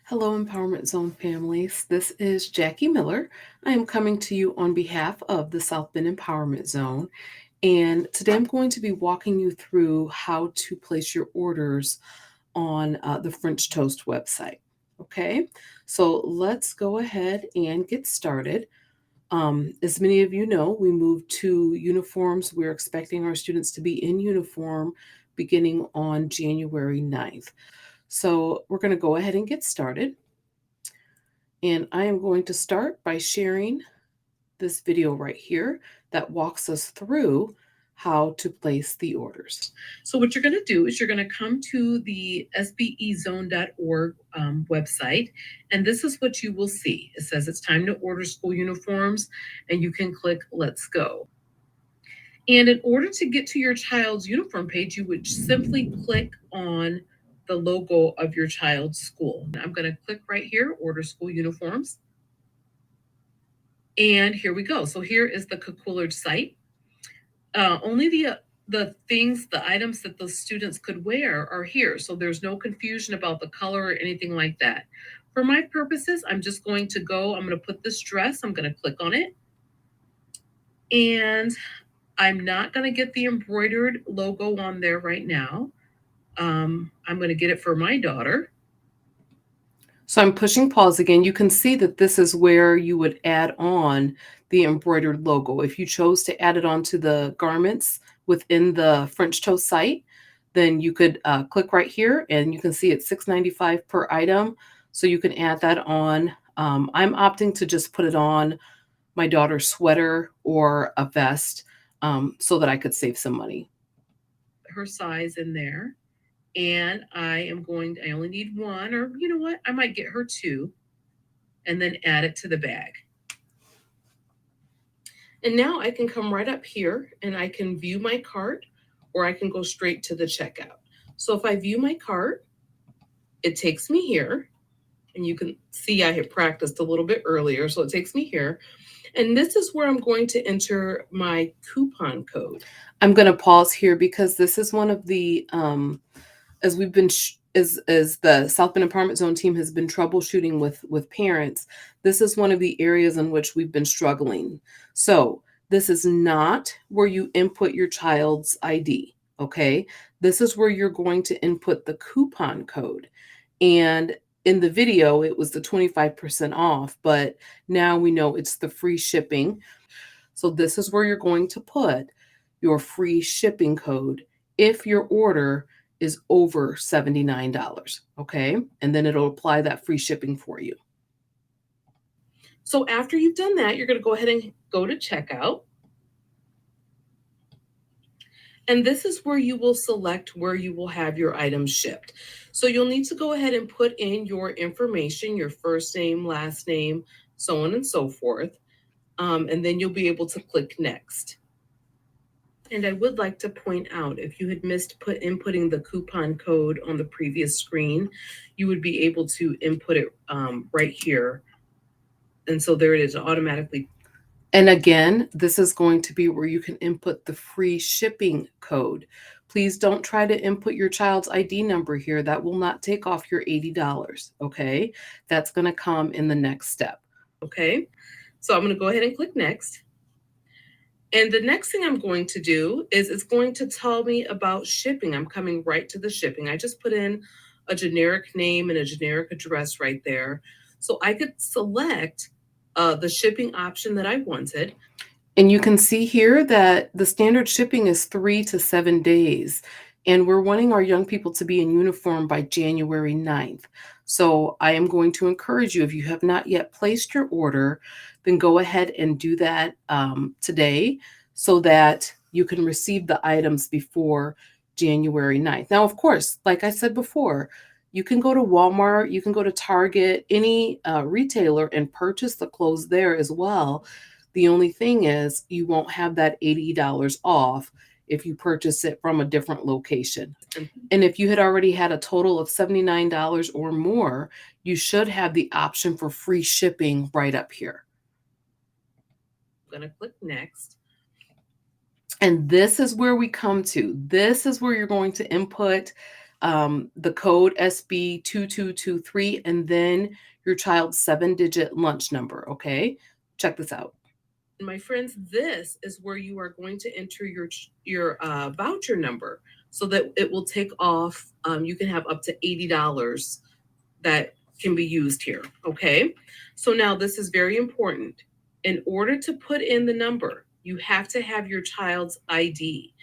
Hello, Empowerment Zone families. This is Jackie Miller. I am coming to you on behalf of the South Bend Empowerment Zone. And today I'm going to be walking you through how to place your orders on the French Toast website. Okay, so let's go ahead and get started. As many of you know, we moved to uniforms. We're expecting our students to be in uniform beginning on January 9th. So we're going to go ahead and get started. And I am going to start by sharing this video right here that walks us through how to place the orders. So what you're going to do is you're going to come to the sbezone.org website, and this is what you will see. It says it's time to order school uniforms, and you can click Let's Go. And in order to get to your child's uniform page, you would simply click on the logo of your child's school. I'm going to click right here, Order School Uniforms. And here we go. So here is the Coquillard site. Only the things, the items that the students could wear are here. So there's no confusion about the color or anything like that. For my purposes, I'm just going to go, I'm going to put this dress, I'm going to click on it. And I'm not going to get the embroidered logo on there right now. I'm going to get it for my daughter. So I'm pushing pause again. You can see that this is where you would add on the embroidered logo. If you chose to add it onto the garments within the French Toast site, then you could click right here and you can see it's $6.95 per item. So you can add that on. I'm opting to just put it on my daughter's sweater or a vest so that I could save some money. Her size in there. And I only need one, or you know what? I might get her two and then add it to the bag. And now I can come right up here and I can view my cart, or I can go straight to the checkout. So if I view my cart, it takes me here, and you can see I had practiced a little bit earlier. So it takes me here. And this is where I'm going to enter my coupon code. I'm going to pause here because this is one of the, as we've been, as the South Bend Empowerment Zone team has been troubleshooting with parents, this is one of the areas in which we've been struggling. So this is not where you input your child's ID, okay? This is where you're going to input the coupon code. And in the video, it was the 25% off, but now we know it's the free shipping. So this is where you're going to put your free shipping code if your order is over $79, okay? And then it'll apply that free shipping for you. So after you've done that, you're going to go ahead and go to checkout. And this is where you will select where you will have your items shipped. So you'll need to go ahead and put in your information, your first name, last name, so on and so forth. And then you'll be able to click next. And I would like to point out, if you had missed inputting the coupon code on the previous screen, you would be able to input it right here. And so there it is, automatically. And again, this is going to be where you can input the free shipping code. Please don't try to input your child's ID number here. That will not take off your $80, okay? That's going to come in the next step, okay? So I'm going to go ahead and click next. And the next thing I'm going to do is it's going to tell me about shipping. I'm coming right to the shipping. I just put in a generic name and a generic address right there. So I could select the shipping option that I wanted. And you can see here that the standard shipping is 3 to 7 days. And we're wanting our young people to be in uniform by January 9th. So I am going to encourage you, if you have not yet placed your order, then go ahead and do that today so that you can receive the items before January 9th. Now, of course, like I said before, you can go to Walmart, you can go to Target, any retailer, and purchase the clothes there as well. The only thing is you won't have that $80 off if you purchase it from a different location. And if you had already had a total of $79 or more, you should have the option for free shipping right up here. I'm going to click next. And this is where we come to. This is where you're going to input the code SB2223, and then your child's 7-digit lunch number. Okay, check this out. My friends, this is where you are going to enter your voucher number so that it will take off. You can have up to $80 that can be used here. Okay, so now this is very important. In order to put in the number, you have to have your child's ID.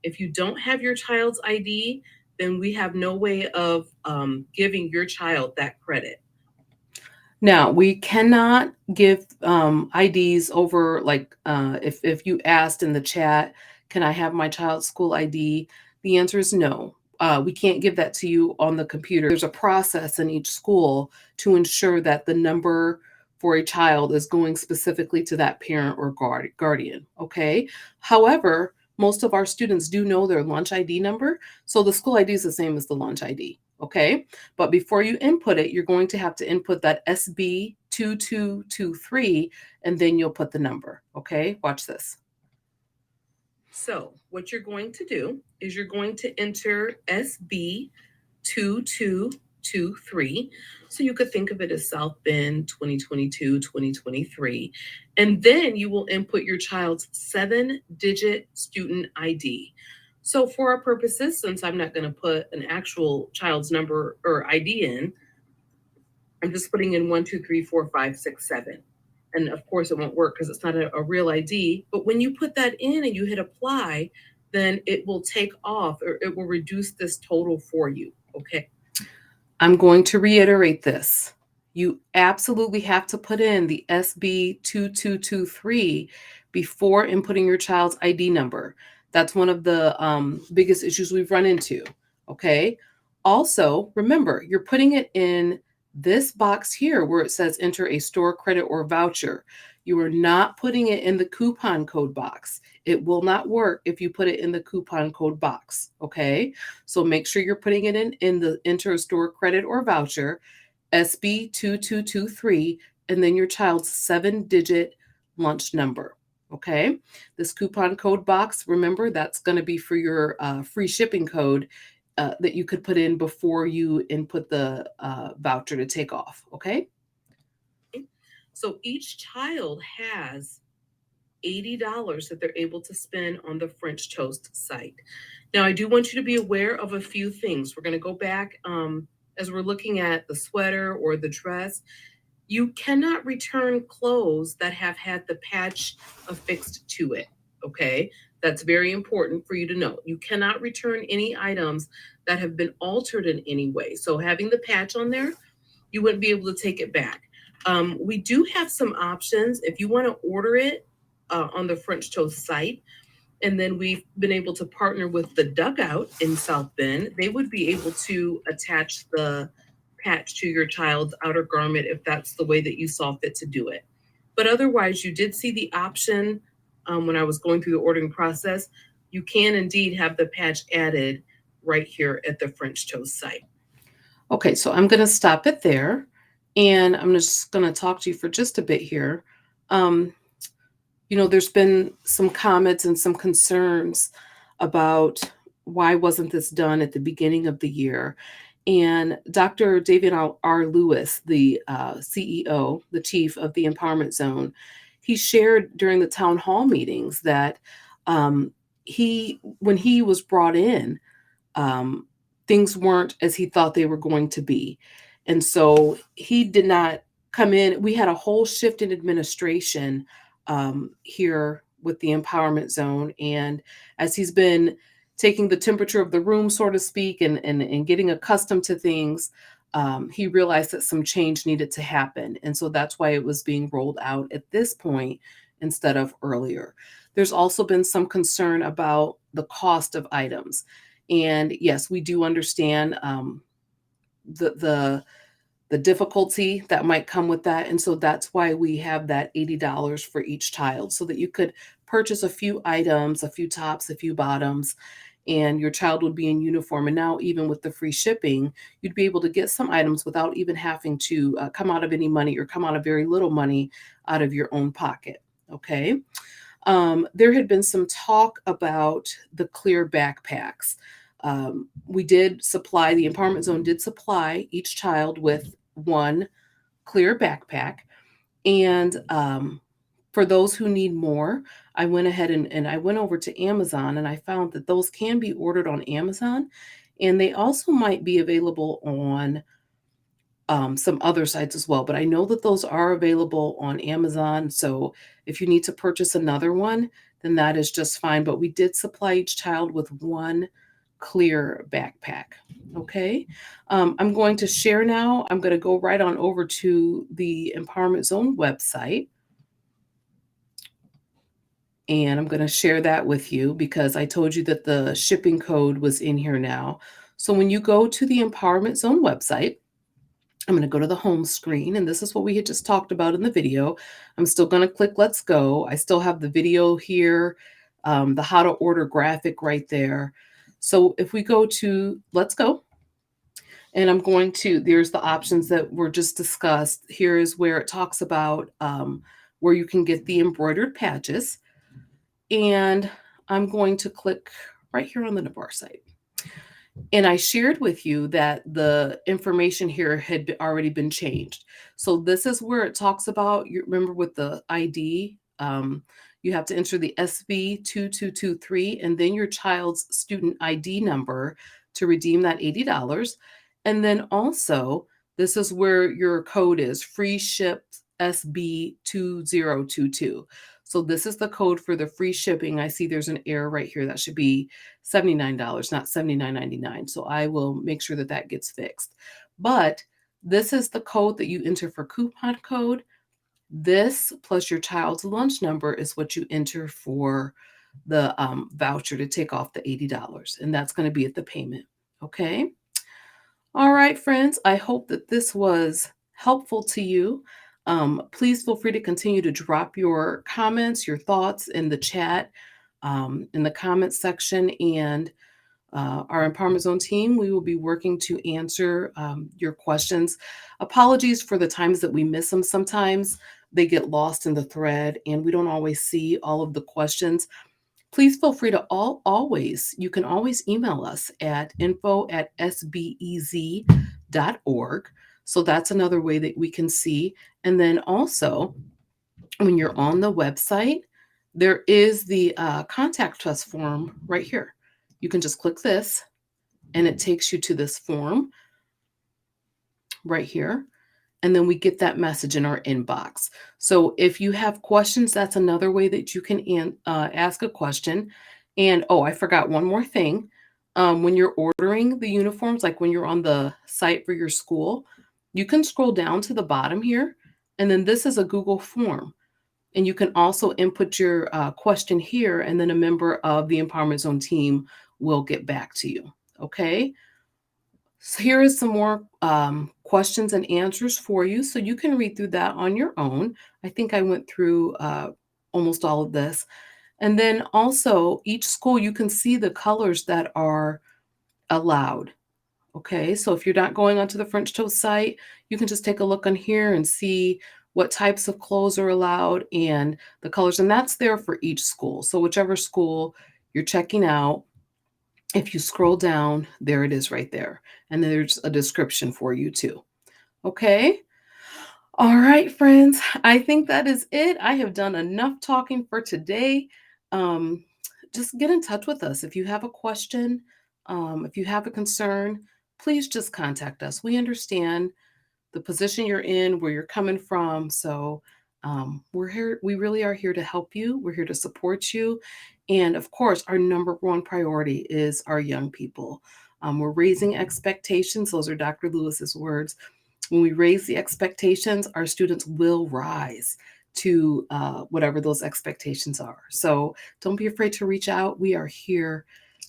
If you don't have your child's ID, then we have no way of giving your child that credit. Now, we cannot give IDs over, like, if you asked in the chat, can I have my child's school ID? The answer is no. We can't give that to you on the computer. There's a process in each school to ensure that the number for a child is going specifically to that parent or guardian. Okay. However, most of our students do know their lunch ID number. So the school ID is the same as the lunch ID. Okay. But before you input it, you're going to have to input that SB2223, and then you'll put the number. Okay. Watch this. So what you're going to do is you're going to enter SB2223. So you could think of it as South Bend 2022, 2023. And then you will input your child's 7-digit student ID. So for our purposes, since I'm not going to put an actual child's number or ID in, I'm just putting in 1, 2, 3, 4, 5, 6, 7. And of course it won't work because it's not a real ID. But when you put that in and you hit apply, then it will take off, or it will reduce this total for you. Okay. I'm going to reiterate this. You absolutely have to put in the SB2223 before inputting your child's ID number. That's one of the biggest issues we've run into. Okay. Also, remember, you're putting it in this box here where it says enter a store credit or voucher. You are not putting it in the coupon code box. It will not work if you put it in the coupon code box. Okay. So make sure you're putting it in the enter a store credit or voucher, SB2223, and then your child's 7-digit lunch number. Okay. This coupon code box, remember, that's going to be for your free shipping code that you could put in before you input the voucher to take off. Okay. So each child has $80 that they're able to spend on the French Toast site. Now, I do want you to be aware of a few things. We're going to go back as we're looking at the sweater or the dress. You cannot return clothes that have had the patch affixed to it. Okay. That's very important for you to know. You cannot return any items that have been altered in any way. So having the patch on there, you wouldn't be able to take it back. We do have some options if you want to order it on the French Toast site. And then we've been able to partner with the Dugout in South Bend. They would be able to attach the patch to your child's outer garment if that's the way that you saw fit to do it. But otherwise, you did see the option when I was going through the ordering process. You can indeed have the patch added right here at the French Toast site. Okay, so I'm going to stop it there, and I'm just going to talk to you for just a bit here. There's been some comments and some concerns about why wasn't this done at the beginning of the year. And Dr. David R. Lewis, the CEO, the chief of the Empowerment Zone, he shared during the town hall meetings that when he was brought in, things weren't as he thought they were going to be. And so he did not come in. We had a whole shift in administration here with the Empowerment Zone. And as he's been taking the temperature of the room, so to speak, and getting accustomed to things, he realized that some change needed to happen. And so that's why it was being rolled out at this point instead of earlier. There's also been some concern about the cost of items. And yes, we do understand the difficulty that might come with that. And so that's why we have that $80 for each child, so that you could purchase a few items, a few tops, a few bottoms, and your child would be in uniform. And now, even with the free shipping, you'd be able to get some items without even having to come out of any money, or come out of very little money out of your own pocket. Okay. There had been some talk about the clear backpacks. We did supply, the Empowerment Zone did supply each child with one clear backpack. And for those who need more, I went ahead and I went over to Amazon and I found that those can be ordered on Amazon. And they also might be available on some other sites as well. But I know that those are available on Amazon. So if you need to purchase another one, then that is just fine. But we did supply each child with one clear backpack. Okay. I'm going to share now. I'm going to go right on over to the Empowerment Zone website. And I'm going to share that with you because I told you that the shipping code was in here now. So when you go to the Empowerment Zone website, I'm going to go to the home screen, and this is what we had just talked about in the video. I'm still going to click Let's Go. I still have the video here, the how to order graphic right there. So if we go to Let's Go, and I'm going to, there's the options that were just discussed. Here is where it talks about where you can get the embroidered patches. And I'm going to click right here on the Navarre site. And I shared with you that the information here had already been changed. So this is where it talks about, you remember with the ID, you have to enter the SB2223 and then your child's student ID number to redeem that $80. And then also, this is where your code is, free ship SB2022. So this is the code for the free shipping. I see there's an error right here. That should be $79, not $79.99. So I will make sure that that gets fixed. But this is the code that you enter for coupon code. This plus your child's lunch number is what you enter for the voucher to take off the $80. And that's going to be at the payment. Okay. All right, friends. I hope that this was helpful to you. Please feel free to continue to drop your comments, your thoughts in the chat, in the comments section. And our Empowerment Zone team, we will be working to answer your questions. Apologies for the times that we miss them. Sometimes they get lost in the thread and we don't always see all of the questions. Please feel free to you can always email us at info@sbez.org. So that's another way that we can see. And then also, when you're on the website, there is the contact us form right here. You can just click this and it takes you to this form right here. And then we get that message in our inbox. So if you have questions, that's another way that you can ask a question. And oh, I forgot one more thing. When you're ordering the uniforms, like when you're on the site for your school, you can scroll down to the bottom here. And then this is a Google form. And you can also input your question here, and then a member of the Empowerment Zone team will get back to you. Okay. So here is some more questions and answers for you. So you can read through that on your own. I think I went through almost all of this. And then also each school, you can see the colors that are allowed. Okay, so if you're not going onto the French Toast site, you can just take a look on here and see what types of clothes are allowed and the colors. And that's there for each school. So whichever school you're checking out, if you scroll down, there it is right there. And then there's a description for you too. Okay. All right, friends. I think that is it. I have done enough talking for today. Um, just get in touch with us. If you have a question, if you have a concern, please just contact us. We understand the position you're in, where you're coming from. So we're here. We really are here to help you. We're here to support you. And of course, our number one priority is our young people. We're raising expectations. Those are Dr. Lewis's words. When we raise the expectations, our students will rise to whatever those expectations are. So don't be afraid to reach out. We are here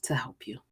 to help you.